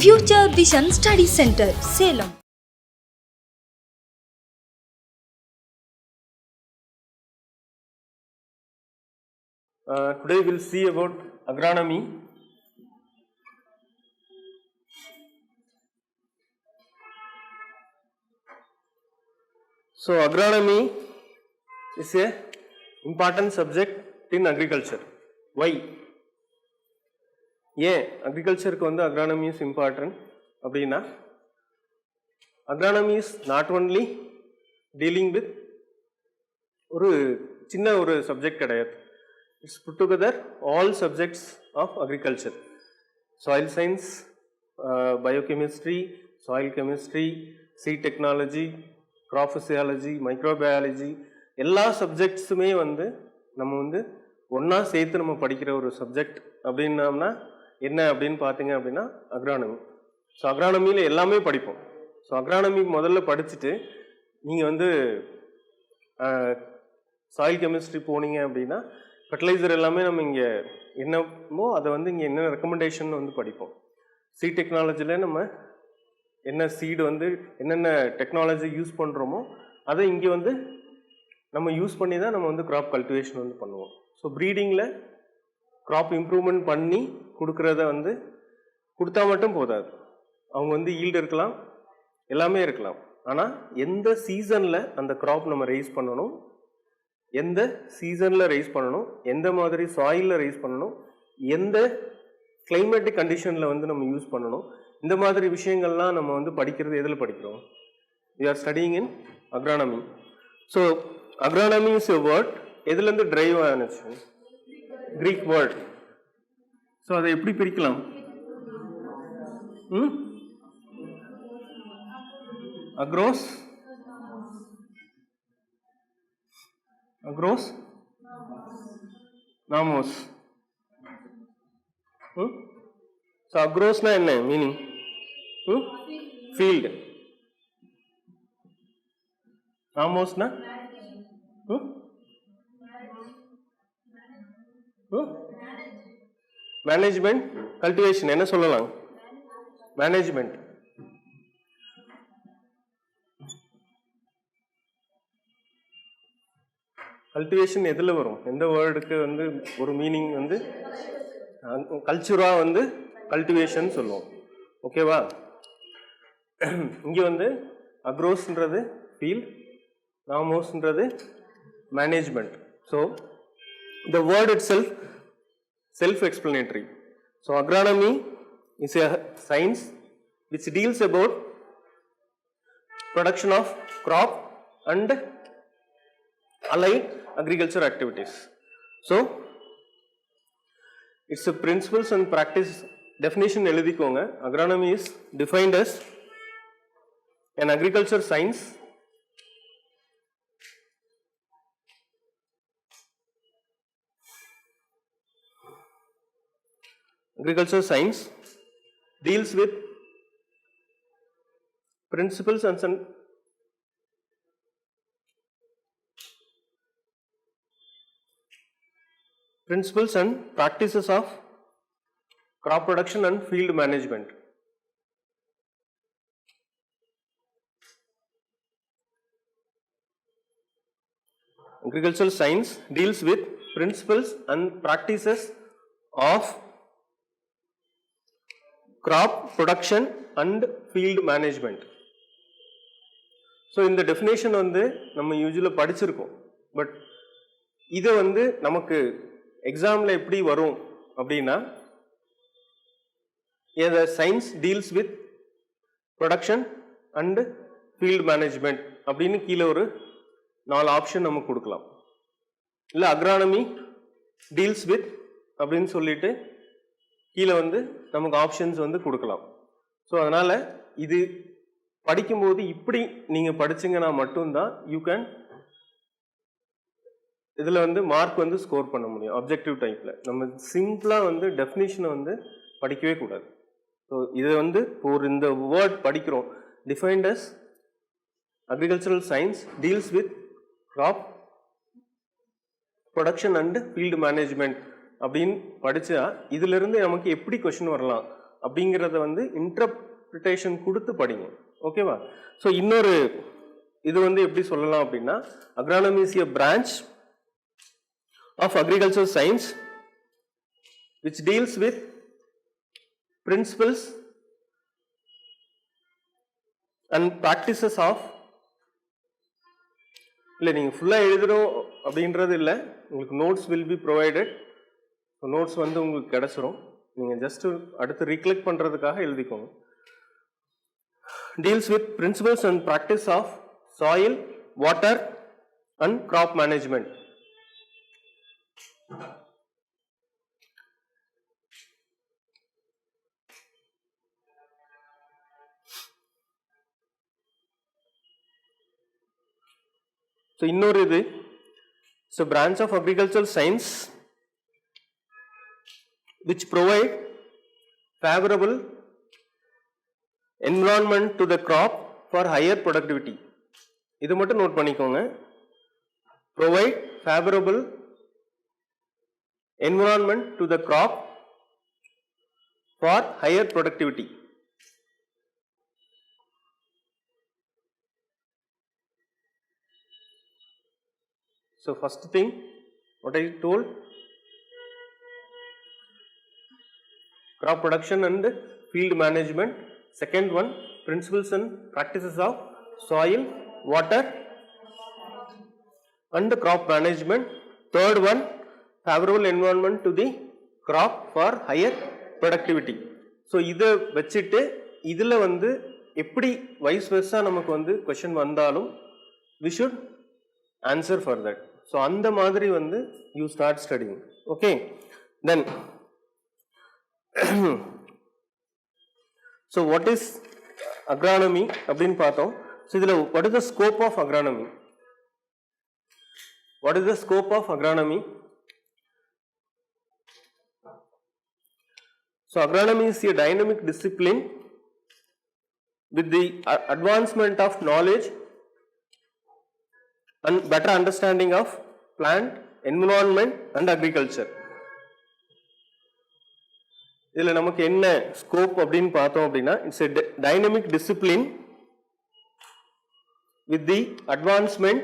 Future Vision Study Center, Salem. Today we'll see about agronomy. So agronomy is a important subject in agriculture. Why? ஏன் அக்ரிகல்ச்சருக்கு வந்து agronomy is important அப்படின்னா, agronomy is not only dealing with ஒரு சின்ன ஒரு subject கிடையாது. It's put together all subjects of agriculture. Soil science, biochemistry, soil chemistry, seed technology, crop physiology, microbiology, எல்லா சப்ஜெக்ட்ஸுமே வந்து நம்ம வந்து ஒன்றா சேர்த்து நம்ம படிக்கிற ஒரு சப்ஜெக்ட் அப்படின்னோம்னா என்ன அப்படின்னு பார்த்தீங்க அப்படின்னா அக்ரானமி. ஸோ அக்ரானமியில் எல்லாமே படிப்போம். ஸோ அக்ரானமி முதல்ல படிச்சுட்டு நீங்கள் வந்து சாயில் கெமிஸ்ட்ரி போனீங்க அப்படின்னா ஃபர்டிலைசர் எல்லாமே நம்ம இங்கே என்னமோ அதை வந்து இங்கே என்ன ரெக்கமெண்டேஷன் வந்து படிப்போம். சீட் டெக்னாலஜியில் நம்ம என்ன சீடு வந்து என்னென்ன டெக்னாலஜி யூஸ் பண்ணுறோமோ அதை இங்கே வந்து நம்ம யூஸ் பண்ணி தான் நம்ம வந்து கிராப் கல்டிவேஷன் வந்து பண்ணுவோம். ஸோ ப்ரீடிங்கில் கிராப் இம்ப்ரூவ்மெண்ட் பண்ணி கொடுக்குறத வந்து கொடுத்தா மட்டும் போதாது. அவங்க வந்து ஈல்டு இருக்கலாம், எல்லாமே இருக்கலாம். ஆனால் எந்த சீசனில் அந்த கிராப் நம்ம ரைஸ் பண்ணணும், எந்த சீசனில் ரைஸ் பண்ணணும், எந்த மாதிரி சாயிலில் ரைஸ் பண்ணணும், எந்த கிளைமேட்டிக் கண்டிஷனில் வந்து நம்ம யூஸ் பண்ணணும், இந்த மாதிரி விஷயங்கள்லாம் நம்ம வந்து படிக்கிறது எதில் படிக்கிறோம்? we are studying in agronomy. So agronomy is a word எதுலேருந்து டிரைவ் ஆனிச்சு? Greek word. ஸோ அதை எப்படி பிரிக்கலாம்? Agros, agros, nomos. ஸோ அக்ரோஸ்னா என்ன மீனிங்? ஃபீல்டு. நாமோஸ்னா மேனேஜ்மெண்ட், கல்டிவேஷன். என்ன சொல்லலாம்? மேனேஜ்மெண்ட். கல்டிவேஷன் எதில் வரும்? எந்த வேர்டுக்கு வந்து ஒரு மீனிங் வந்து கல்ச்சுரா வந்து கல்டிவேஷன் சொல்லுவோம். ஓகேவா? இங்கே வந்து அக்ரோஸ்ன்றது ஃபீல்ட், நாமோஸ்ன்றது management. So the word itself self-explanatory. So agronomy is a science which deals about production of crop and allied agriculture activities. So its principles and practice definition எழுதிக்கோங்க. Agronomy is defined as an agriculture science agriculture science deals with principles and practices of crop production and field management. Agricultural science deals with principles and practices of crop production and field management. So இந்த definition வந்து நம்ம யூஸ்வலாக படிச்சிருக்கோம். But இதை வந்து நமக்கு எக்ஸாமில் எப்படி வரும் அப்படின்னா, the science deals with production and field management அப்படின்னு கீழே ஒரு 4 ஆப்ஷன் நமக்கு கொடுக்கலாம். இல்லை அக்ரானமி டீல்ஸ் வித் அப்படின்னு சொல்லிட்டு கீழே வந்து நமக்கு ஆப்ஷன்ஸ் வந்து கொடுக்கலாம். ஸோ அதனால் இது படிக்கும்போது இப்படி நீங்கள் படிச்சிங்கன்னா மட்டும்தான் யூ கேன் இதில் வந்து மார்க் வந்து ஸ்கோர் பண்ண முடியும் அப்ஜெக்டிவ் டைப்பில். நம்ம சிம்பிளாக வந்து டெஃபினிஷனை வந்து படிக்கவே கூடாது. ஸோ இதை வந்து ஒரு இந்த வேர்ட் படிக்கிறோம், defined as agricultural science deals with crop production and field management அப்படின்னு படித்தா இதிலிருந்து நமக்கு எப்படி கொஷின் வரலாம் அப்படிங்கிறத வந்து இன்டர்பிரிட்டேஷன் கொடுத்து படிங்க. ஓகேவா? ஸோ இன்னொரு இது வந்து எப்படி சொல்லலாம் அப்படின்னா, agronomy is a branch of agriculture science which deals with principles and practices of, இல்லை நீங்கள் ஃபுல்லாக எழுதணும் அப்படின்றது இல்லை, உங்களுக்கு notes will be provided. Notes வந்து உங்களுக்கு கிடச்சிரும், நீங்கள் ஜஸ்ட் அடுத்து ரீகலெக்ட் பண்ணுறதுக்காக எழுதிக்கோங்க. Deals with principles and practice of soil, water and crop management. So இன்னொரு இது, so branch of agriculture science which provide favorable environment to the crop for higher productivity. இது மட்டும் நோட் பண்ணிக்கோங்க. Provide favorable environment to the crop for higher productivity. So first thing what I told, crop production and field management. Second one, principles and practices of soil, water and crop management. Third one, favorable environment to the crop for higher productivity. So இதை வச்சுட்டு இதில் வந்து எப்படி wise Versa நமக்கு வந்து question வந்தாலும் we should answer for that. So அந்த மாதிரி வந்து you start studying. Okay, then so what is agronomy அப்படின்னு பார்த்தோம். So இதில் what is the scope of agronomy? What is the scope of agronomy? So agronomy is a dynamic discipline with the advancement of knowledge and better understanding of plant, environment and agriculture. இதில் நமக்கு என்ன scope அப்படின்னு பார்த்தோம் அப்படின்னா, it's a dynamic discipline with the advancement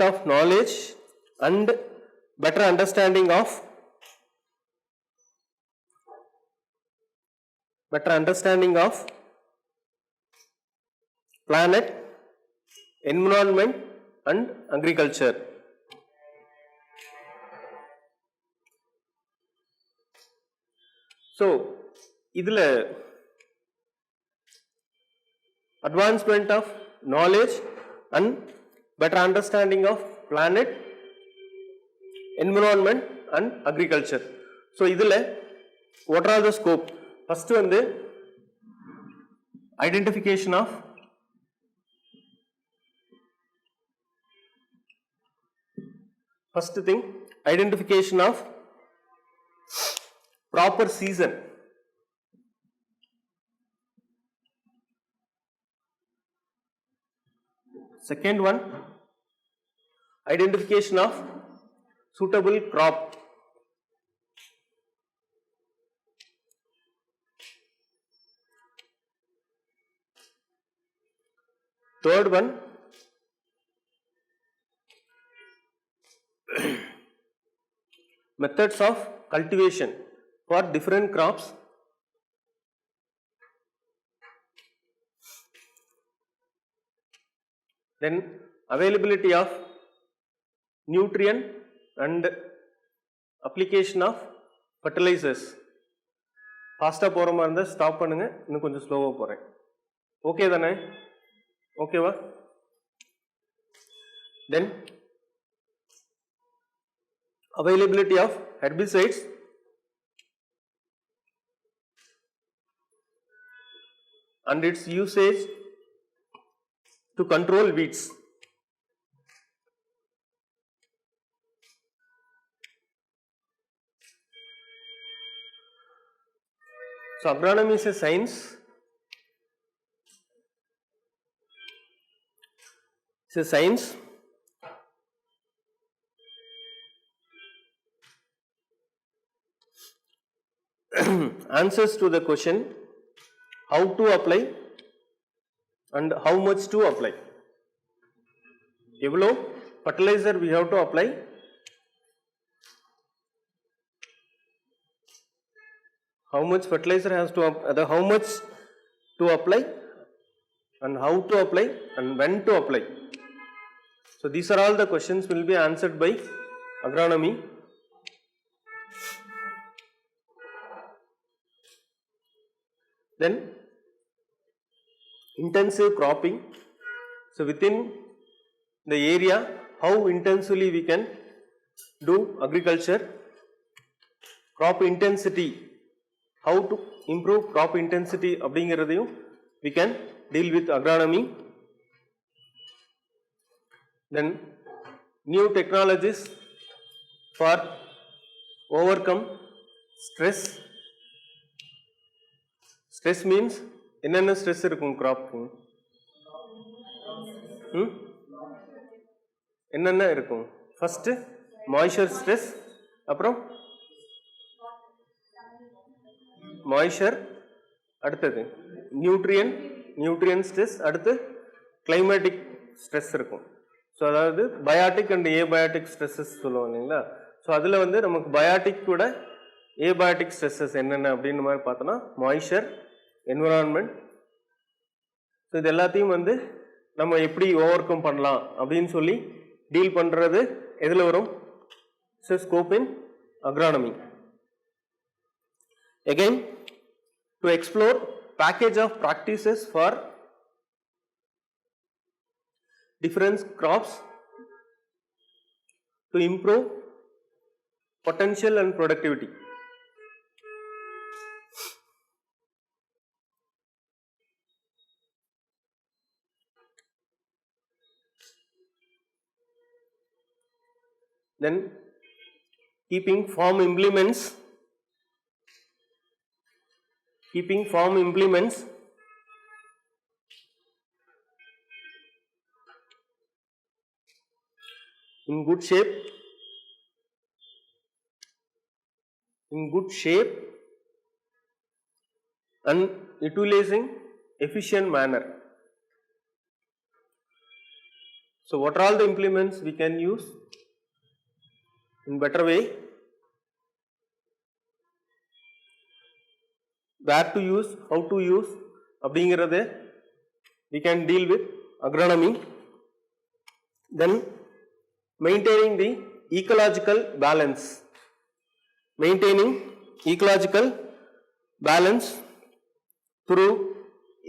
of knowledge and better understanding of planet, environment and agriculture. So இதில் advancement of knowledge and better understanding of planet, environment and agriculture. So இதில் what are the scope? First வந்து identification of proper season. Second one, identification of suitable crop. Third one, methods of cultivation for different crops. Then availability of nutrient and application of fertilizers. ஃபாஸ்ட்டாக போகிற மாதிரி இருந்தால் stop பண்ணுங்க, இன்னும் கொஞ்சம் ஸ்லோவாக போகிறேன். ஓகே தானே? ஓகேவா? Then availability of herbicides and its usage to control weeds. So agronomy is a science. It's a science answers to the question how to apply and how much to apply. எவ்வளோ fertilizer we have to apply, how much fertilizer has to how much to apply and how to apply and when to apply. So these are all the questions will be answered by agronomy. Then intensive cropping. So within the area, how intensively we can do agriculture. Crop intensity, how to improve crop intensity அப்படிங்கிறதையும் we can deal with agronomy. Then new technologies for overcome stress. Stress means என்னென்ன stress இருக்கும் கிராப்க்கு, என்னென்ன இருக்கும்? First moisture stress, அப்புறம் moisture, அடுத்தது நியூட்ரியன் stress, அடுத்து climatic stress இருக்கும். So அதாவது பயாட்டிக் அண்ட் ஏபயாட்டிக் ஸ்ட்ரெஸ்ஸஸ் சொல்லுவோம் இல்லைங்களா. ஸோ அதில் வந்து நமக்கு பயாட்டிக் கூட ஏபயாட்டிக் ஸ்ட்ரெஸ்ஸஸ் என்னென்ன அப்படின்னு மாதிரி பார்த்தோன்னா மாய்ச்சர், என்விரான்மெண்ட். ஸோ இது எல்லாத்தையும் வந்து நம்ம எப்படி ஓவர் கம் பண்ணலாம் அப்படின்னு சொல்லி டீல் பண்ணுறது எதில் வரும்? Scope in agronomy. Again, to explore package of practices for different crops to improve potential and productivity. Then keeping farm implements in good shape and utilizing efficient manner. So what are all the implements we can use in better way? Where to use, how to use அப்படிங்கிறது we can deal with agronomy. Then maintaining the ecological balance through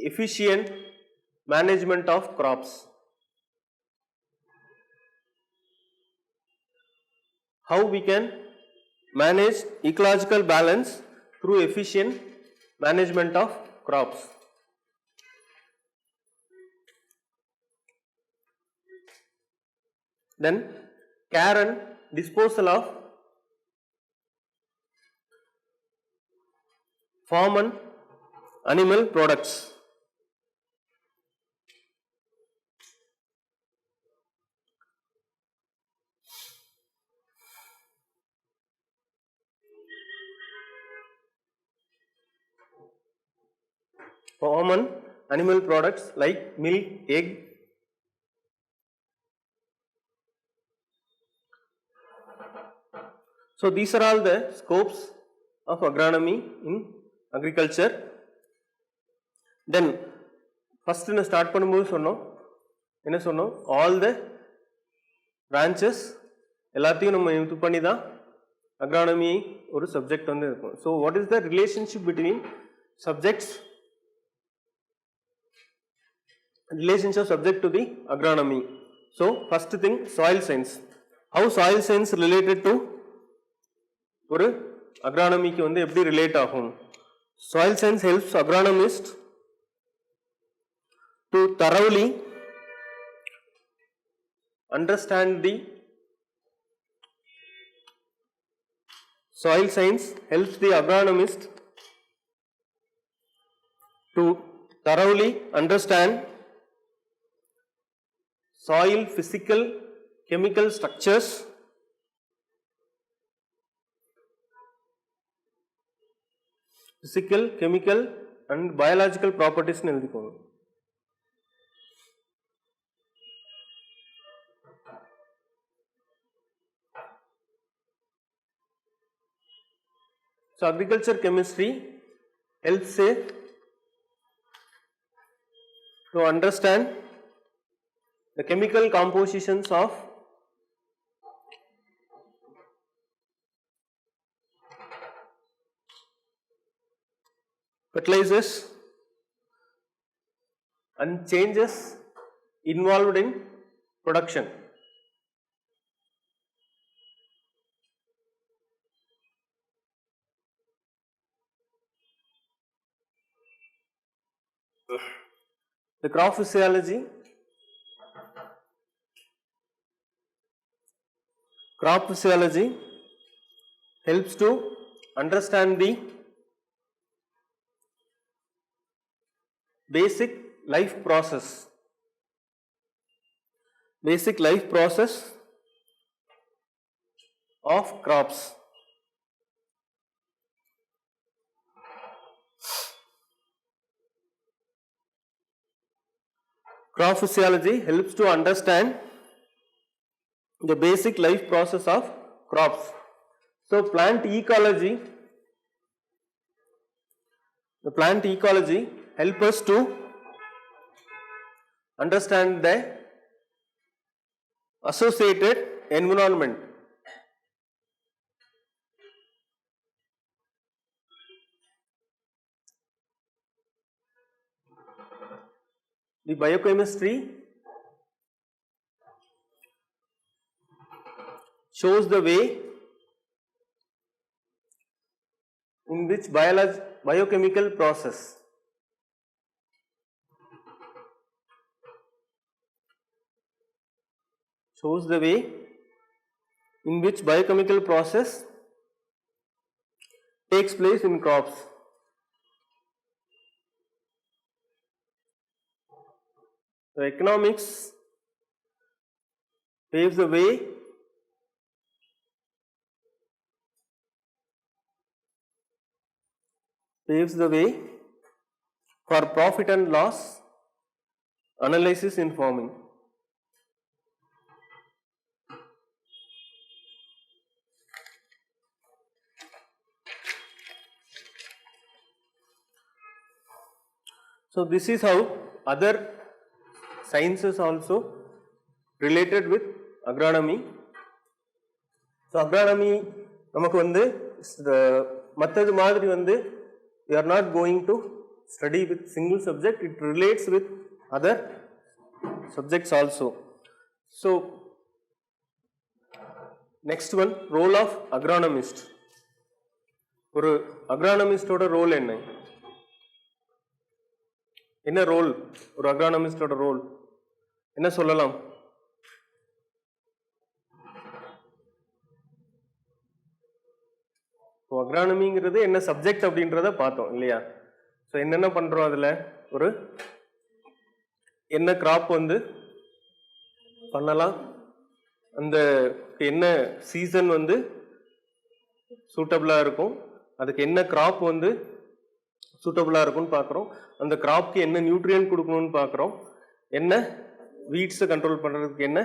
efficient management of crops. How we can manage ecological balance through efficient management of crops. Then care and disposal of farm and animal products. Farm and animal products like milk, egg. So these are all the scopes of agronomy in agriculture. Then first na start பண்ணும்போது சொன்னோம், என்ன சொன்னோம்? all the branches எல்லாத்தையும் நம்ம இது பண்ணி தான் agronomy ஒரு subject வந்து இருக்கும். So what is the relationship between subject subject to the agronomy? So first thing, soil science. How soil science related to ஒரு agronomy-க்கு வந்து எப்படி relate ஆகும்? Soil science helps agronomist to thoroughly understand the soil science helps the agronomist to thoroughly understand soil physical chemical structures physical, chemical and biological properties னு எழுதிக்கோங்க. So agriculture chemistry helps to understand the chemical compositions of fertilizers and changes involved in production. The crop physiology helps to understand the basic life process of crops. Crop physiology helps to understand the basic life process of crops. So plant ecology help us to understand the associated environment. The biochemistry shows the way in which biochemical process takes place in crops. The economics paves the way for profit and loss analysis in farming. So this is how other sciences also related with agronomy. So agronomy நமக்கு வந்து மற்றது மாதிரி வந்து we are not going to study with single subject, it relates with other subjects also. So next one, role of agronomist. ஒரு agronomistோட role என்ன role, ஒரு அக்ரானமிஸ்டோட role என்ன சொல்லலாம்? அக்ரானமிங்கிறது என்ன சப்ஜெக்ட் அப்படின்றத பார்த்தோம் இல்லையா? ஸோ என்னென்ன பண்றோம் அதுல, ஒரு என்ன கிராப் வந்து பண்ணலாம், அந்த என்ன சீசன் வந்து சூட்டபிளா இருக்கும், அதுக்கு என்ன கிராப் வந்து சூட்டபிளா இருக்கும்னு பார்க்குறோம், அந்த கிராப்க்கு என்ன நியூட்ரியன்ட் கொடுக்கணும்னு பார்க்குறோம், என்ன வீட்ஸை கண்ட்ரோல் பண்ணுறதுக்கு என்ன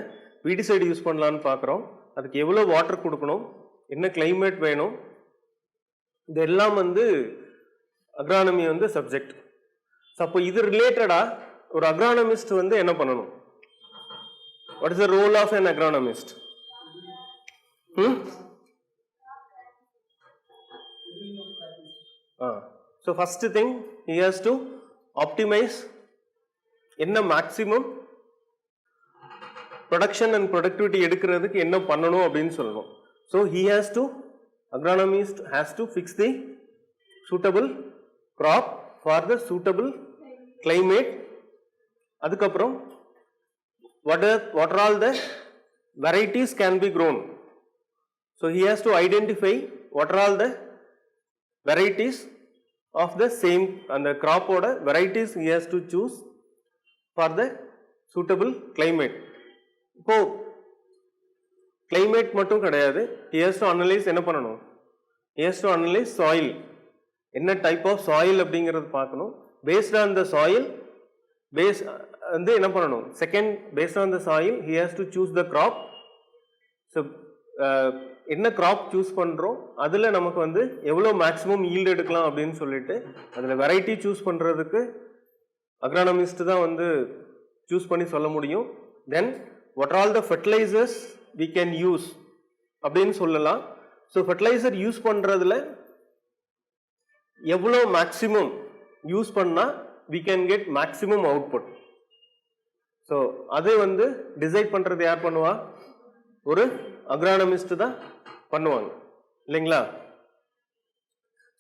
வீடிசைடு யூஸ் பண்ணலான்னு பார்க்குறோம், அதுக்கு எவ்வளோ வாட்டர் கொடுக்கணும், என்ன கிளைமேட் வேணும், இதெல்லாம் வந்து அக்ரானமி வந்து சப்ஜெக்ட். அப்போ இது ரிலேட்டடா ஒரு அக்ரானமிஸ்ட் வந்து என்ன பண்ணணும்? What is the role of an agronomist? So first thing, he has to optimize என்ன maximum production and productivity எடுக்கிறதுக்கு என்ன பண்ணணும் அப்படின்னு சொல்லணும். So agronomist has to fix the suitable crop for the suitable climate. அதுக்கப்புறம் what are all the varieties can be grown. So he has to identify what are all the varieties of the same, and the crop oda varieties he has to choose for the suitable climate. இப்போ climate மட்டும் கிடையாது, he has to analyze என்ன பண்ணணும், he has to analyze soil, என்ன type of soil அப்படிங்கிறது பார்க்கணும். Based on the soil வந்து என்ன பண்ணணும், second based on the soil he has to choose the crop. So என்ன கிராப் சூஸ் பண்ணுறோம் அதில் நமக்கு வந்து எவ்வளோ மேக்ஸிமம் ஈல்டு எடுக்கலாம் அப்படின்னு சொல்லிட்டு அதில் வெரைட்டி சூஸ் பண்ணுறதுக்கு அக்ரானமிஸ்ட் தான் வந்து சூஸ் பண்ணி சொல்ல முடியும். Then what are all the fertilisers we can use அப்படின்னு சொல்லலாம். ஸோ ஃபெர்டிலைசர் யூஸ் பண்ணுறதுல எவ்வளோ மேக்ஸிமம் யூஸ் பண்ணால் we can get maximum output. So அதை வந்து டிசைட் பண்ணுறது யார் பண்ணுவா, ஒரு அக்ரானமிஸ்ட் தான் பண்ணுவாங்க இல்லைங்களா.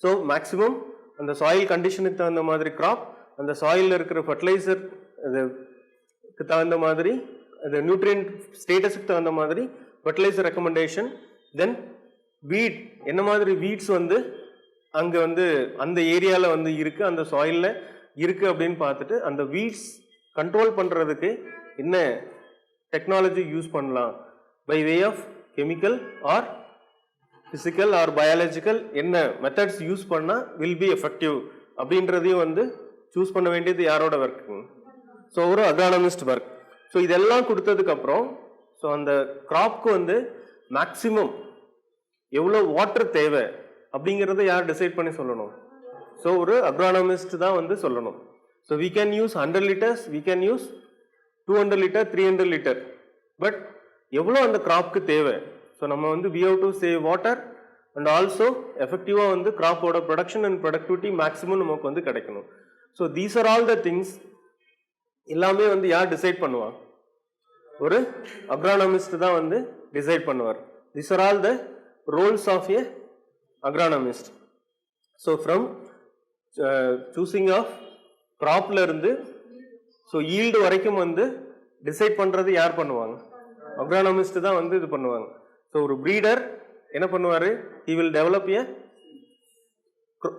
ஸோ மேக்ஸிமம் அந்த சாயில் கண்டிஷனுக்கு தகுந்த மாதிரி கிராப், அந்த சாயிலில் இருக்கிற ஃபர்டிலைசர் இதுக்கு தகுந்த மாதிரி, அந்த நியூட்ரியன்ட் ஸ்டேட்டஸுக்கு தகுந்த மாதிரி ஃபர்டிலைசர் ரெக்கமெண்டேஷன். தென் வீட், என்ன மாதிரி வீட்ஸ் வந்து அங்கே வந்து அந்த ஏரியாவில் வந்து இருக்குது, அந்த சாயிலில் இருக்குது அப்படின்னு பார்த்துட்டு அந்த வீட்ஸ் கண்ட்ரோல் பண்ணுறதுக்கு என்ன டெக்னாலஜி யூஸ் பண்ணலாம், by way of chemical or physical or biological, என்ன மெத்தட்ஸ் யூஸ் பண்ணால் வில் பி எஃபெக்டிவ் அப்படின்றதையும் வந்து சூஸ் பண்ண வேண்டியது யாரோட ஒர்க்குங்க, ஸோ ஒரு அக்ரானமிஸ்ட் ஒர்க். ஸோ இதெல்லாம் கொடுத்ததுக்கப்புறம் ஸோ அந்த கிராப்க்கு வந்து மேக்சிமம் எவ்வளோ வாட்டர் தேவை அப்படிங்கிறத யார் டிசைட் பண்ணி சொல்லணும், ஸோ ஒரு அக்ரானமிஸ்ட் தான் வந்து சொல்லணும். So we can use 100 liters, we can use 200 liter, 300 liter, but எவ்வளோ அந்த கிராப்க்கு தேவை. ஸோ நம்ம வந்து we have to save water and also எஃபெக்டிவாக வந்து கிராப்போட ப்ரொடக்ஷன் அண்ட் ப்ரொடக்டிவிட்டி மேக்ஸிமம் நமக்கு வந்து கிடைக்கணும். So these are all the things எல்லாமே வந்து யார் டிசைட் பண்ணுவா, ஒரு அக்ரானமிஸ்ட் தான் வந்து டிசைட் பண்ணுவார். These are all the roles of a agronomist. So from choosing of கிராப்ல இருந்து ஸோ ஈல்டு வரைக்கும் வந்து டிசைட் பண்றது யார் பண்ணுவாங்க, அக்ரானமிஸ்ட் தான் வந்து இது பண்ணுவாங்க. ஸோ ஒரு ப்ரீடர் என்ன பண்ணுவாரு, he will develop a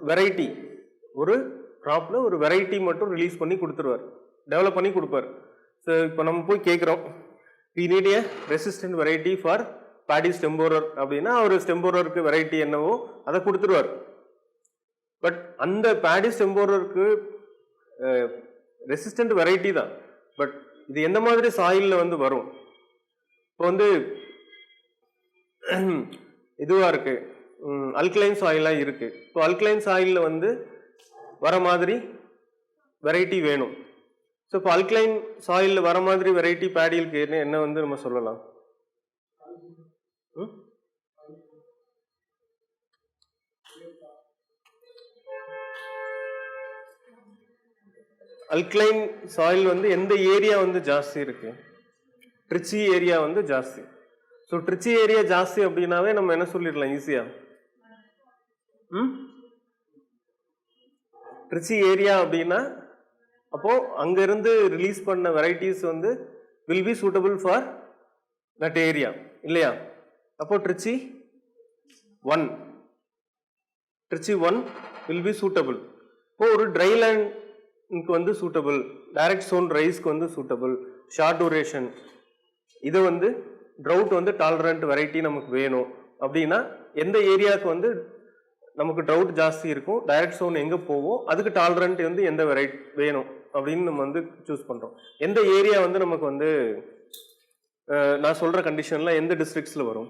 variety, ஒரு கிராப்ல ஒரு வெரைட்டி மட்டும் ரிலீஸ் பண்ணி கொடுத்துருவார், டெவலப் பண்ணி கொடுப்பார். ஸோ இப்போ நம்ம போய் கேட்குறோம் we need a resistant variety for paddy stem borer அப்படின்னா அவர் ஸ்டெம் போரருக்கு வெரைட்டி என்னவோ அதை கொடுத்துருவார். பட் அந்த பேடி ஸ்டெம் போரருக்கு ரெசிஸ்டன்ட் வெரைட்டி தான், பட் இது எந்த மாதிரி சாயிலில் வந்து வரும். இப்போ வந்து இதுவாக இருக்கு, அல்கலைன் சாயிலாக இருக்கு. இப்போ அல்கலைன் சாயிலில் வந்து வர மாதிரி வெரைட்டி வேணும். ஸோ இப்போ அல்கலைன் சாயிலில் வர மாதிரி வெரைட்டி பேடியிலுக்கு என்ன வந்து நம்ம சொல்லலாம், அல்கலைன் சாயில் வந்து எந்த ஏரியா வந்து ஜாஸ்தி இருக்கு, ட்ரிச்சி ஏரியா வந்து ஜாஸ்தி. ஸோ ட்ரிச்சி ஏரியா ஜாஸ்தி அப்படின்னாவே நம்ம என்ன சொல்லிடலாம் ஈஸியா, ட்ரிச்சி ஏரியா அப்படின்னா அப்போ அங்க இருந்து ரிலீஸ் பண்ண வெரைட்டிஸ் வந்து will be suitable for that area இல்லையா. அப்போ ட்ரிச்சி 1 வில் பி சூட்டபிள். இப்போ ஒரு ட்ரை லேண்ட் வந்து சூட்டபிள், டைரக்ட் சோன் ரைஸ்க்கு வந்து சூட்டபிள், ஷார்ட் டூரேஷன், இது வந்து ட்ரவுட் வந்து டாலரண்ட் வெரைட்டி நமக்கு வேணும் அப்படின்னா எந்த ஏரியாவுக்கு வந்து நமக்கு ட்ரவுட் ஜாஸ்தி இருக்கும், டைரக்ட் சோன் எங்கே போவோம், அதுக்கு டாலரண்ட் வந்து எந்த வெரைட்டி வேணும் அப்படின்னு நம்ம வந்து சூஸ் பண்ணுறோம். எந்த ஏரியா வந்து நமக்கு வந்து நான் சொல்கிற கண்டிஷனில் எந்த டிஸ்ட்ரிக்ஸில் வரும்,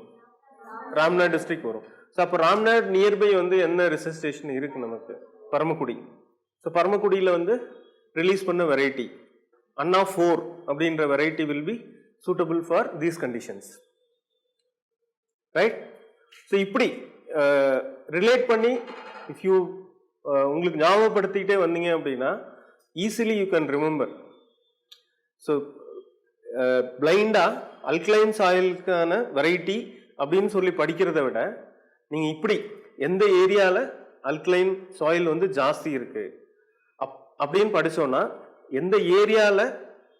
ராம்நாத் டிஸ்ட்ரிக்ட் வரும். ஸோ அப்போ ராம்நாத் நியர்பை வந்து என்ன ரிசர்ச் ஸ்டேஷன் இருக்குது நமக்கு, பரமக்குடி. ஸோ பரமக்குடியில் வந்து ரிலீஸ் பண்ண வெரைட்டி அண்ணா 4 அப்படின்ற variety will be suitable for these conditions, right. So இப்படி ரிலேட் பண்ணி இஃப் யூ உங்களுக்கு ஞாபகப்படுத்திக்கிட்டே வந்தீங்க அப்படின்னா easily you can remember. So பிளைண்டாக அல்கலைன் சாயிலுக்கான வெரைட்டி அப்படின்னு சொல்லி படிக்கிறத விட நீங்கள் இப்படி எந்த ஏரியாவில் அல்கலைன் சாயில் வந்து ஜாஸ்தி இருக்கு அப்படின்னு படித்தோன்னா எந்த ஏரியாவில்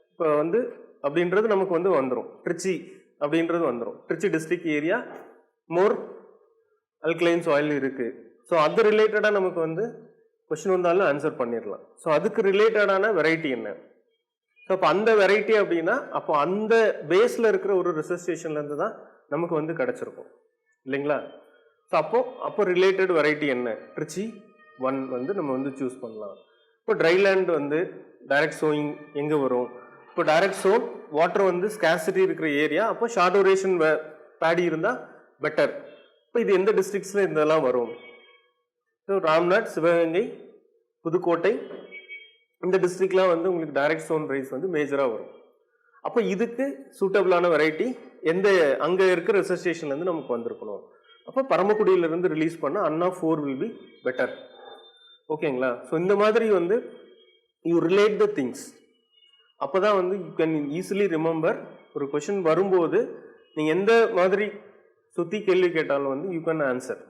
இப்போ வந்து அப்படின்றது நமக்கு வந்து வந்துடும், ட்ரிச்சி அப்படின்றது வந்துடும். ட்ரிச்சி டிஸ்ட்ரிக்ட் ஏரியா மோர் அல்கலைன் சாயில் இருக்குது. ஸோ அது ரிலேட்டடாக நமக்கு வந்து கொஸ்டின் வந்தாலும் ஆன்சர் பண்ணிடலாம். ஸோ அதுக்கு ரிலேட்டடான வெரைட்டி என்ன, ஸோ அப்போ அந்த வெரைட்டி அப்படின்னா அப்போ அந்த பேஸில் இருக்கிற ஒரு ரிசர்ச் ஸ்டேஷன்லேருந்து தான் நமக்கு வந்து கிடச்சிருக்கும் இல்லைங்களா. ஸோ அப்போ ரிலேட்டட் வெரைட்டி என்ன, ட்ரிச்சி ஒன் வந்து நம்ம வந்து சூஸ் பண்ணலாம். இப்போ ட்ரை லேண்ட் வந்து டைரக்ட் சோயிங் எங்கே வரும்? இப்போ டைரக்ட் சோ வாட்டர் வந்து ஸ்கேசிட்டி இருக்கிற ஏரியா, அப்போ ஷார்ட் டூரேஷன் பேடி இருந்தால் பெட்டர். இப்போ இது எந்த டிஸ்ட்ரிக்ஸில் இதெல்லாம் வரும்? ஸோ ராம்நாத், சிவகங்கை, புதுக்கோட்டை, இந்த டிஸ்ட்ரிக்ட்லாம் வந்து உங்களுக்கு டைரக்ட் சோன் ரைஸ் வந்து மேஜராக வரும். அப்போ இதுக்கு சூட்டபிளான வெரைட்டி எந்த அங்கே இருக்கிற ரிசர்ச் ஸ்டேஷன்லேருந்து நமக்கு வந்திருக்கணும். அப்போ பரமக்குடியிலிருந்து ரிலீஸ் பண்ண அண்ணா 4 வில் பி பெட்டர். ஓகேங்களா? ஸோ இந்த மாதிரி வந்து யூ ரிலேட் த திங்ஸ். அப்போ தான் வந்து யூ கேன் ஈஸிலி ரிமெம்பர். ஒரு கொஷின் வரும்போது நீங்கள் எந்த மாதிரி சுற்றி கேள்வி கேட்டாலும் வந்து யூ கேன் ஆன்சர்.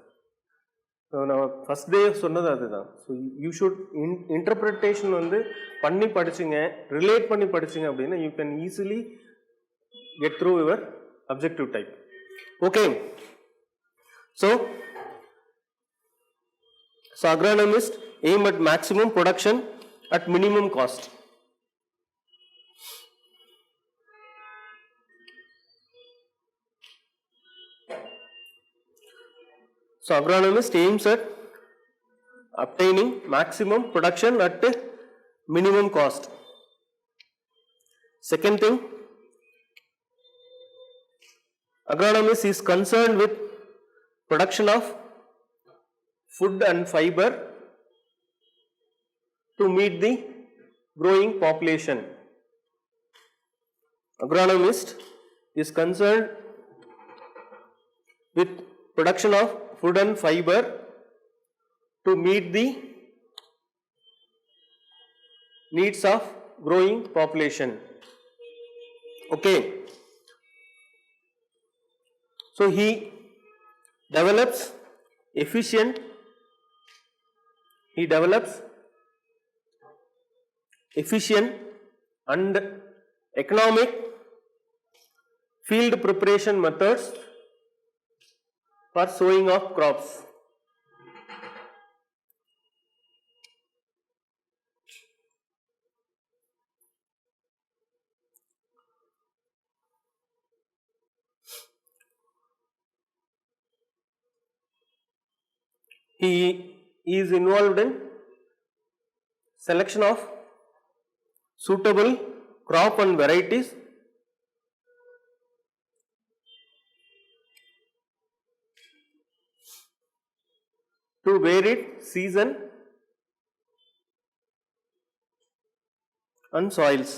ஸோ நான் ஃபஸ்ட் டே சொன்னது அதுதான். ஸோ யூ ஷுட் இன்டர்பிரிட்டேஷன் வந்து பண்ணி படிச்சுங்க, ரிலேட் பண்ணி படிச்சுங்க அப்படின்னா you can easily get through your objective type. Okay. So agronomists aim at maximum production at minimum cost. So agronomist aims at obtaining maximum production at minimum cost. Second thing, agronomist is concerned with production of food and fiber to meet the growing population. Agronomist is concerned with production of food and fiber to meet the needs of growing population. Okay. So he develops efficient and economic field preparation methods for sowing of crops. He is involved in selection of suitable crop and varieties to varied season and soils.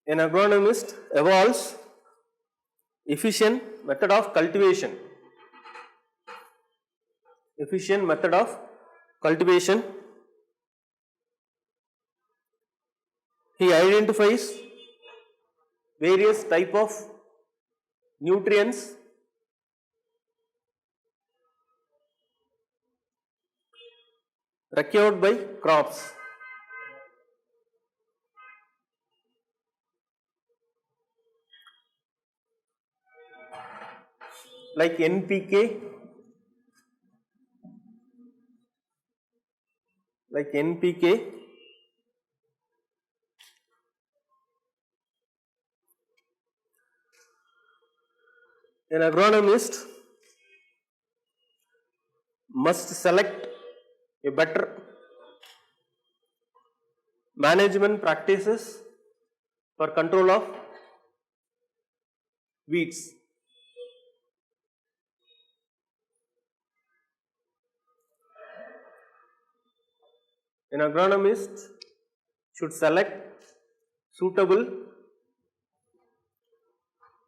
An agronomist evolves efficient method of cultivation. He identifies various type of nutrients required by crops. Like NPK, an agronomist must select a better management practices for control of weeds. An agronomist should select suitable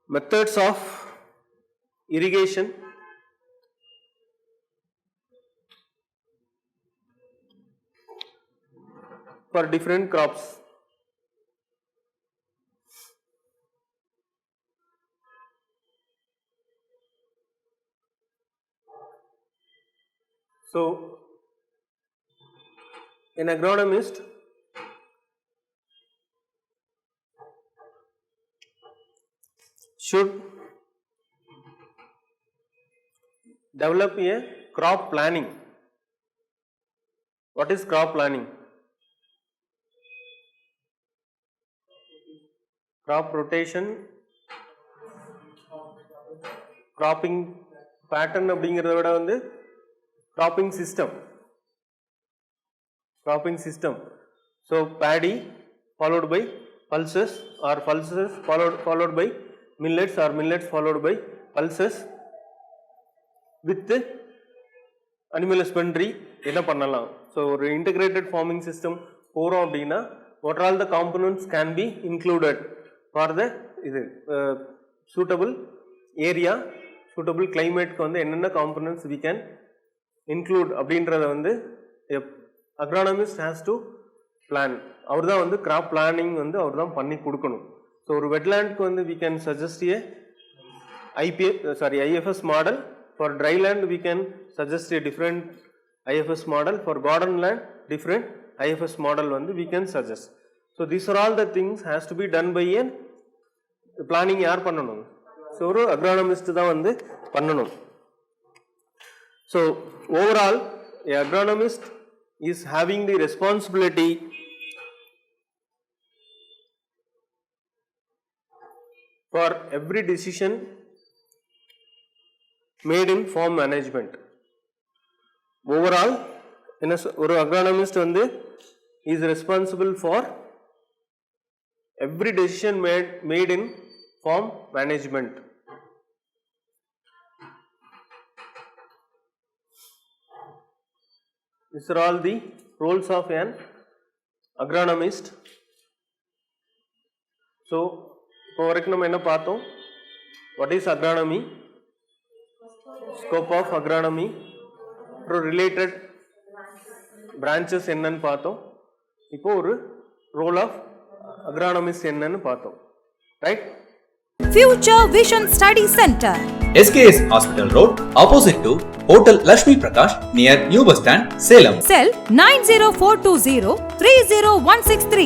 methods of irrigation for different crops. So an agronomist should develop a crop planning. What is crop planning? Crop rotation cropping pattern அப்படிங்கிறத விட வந்து cropping system. So paddy followed by pulses or pulses followed by millets or millets followed by pulses with animal husbandry என்ன பண்ணலாம். So ஒரு integrated farming system போகிறோம் அப்படின்னா what all the components can be included for the இது suitable area suitable climateக்கு வந்து என்னென்ன components we can include அப்படின்றத வந்து agronomist has to பிளான். அவர் தான் வந்து கிராப் பிளானிங் வந்து அவர் தான் பண்ணி கொடுக்கணும். ஸோ ஒரு வெட்லேண்டுக்கு வந்து we can suggest a IFS model. For try land we can suggest a different IFS model. For garden land different IFS model வந்து we can suggest. So these are all the things has to be done by a planning யார் பண்ணணும்? So ஒரு அக்ரானமிஸ்ட் தான் வந்து பண்ணணும். So overall a agronomist is having the responsibility for every decision made in farm management. Overall, ஒரு agronomist வந்து is responsible for every decision made in farm management. These are all the roles of an agronomist. So, இப்போ வரைக்கும் நம்ம என்ன பார்த்தோம்? What is agronomy? Scope of agronomy. அப்புறம் related branches என்னன்னு பார்த்தோம். இப்போ ஒரு role of agronomist என்னன்னு பார்த்தோம். Right? Future Vision Study Center. SKS Hospital Road, opposite to Hotel Lakshmi Prakash, near New Bus Stand, Salem. Cell 90420 30163.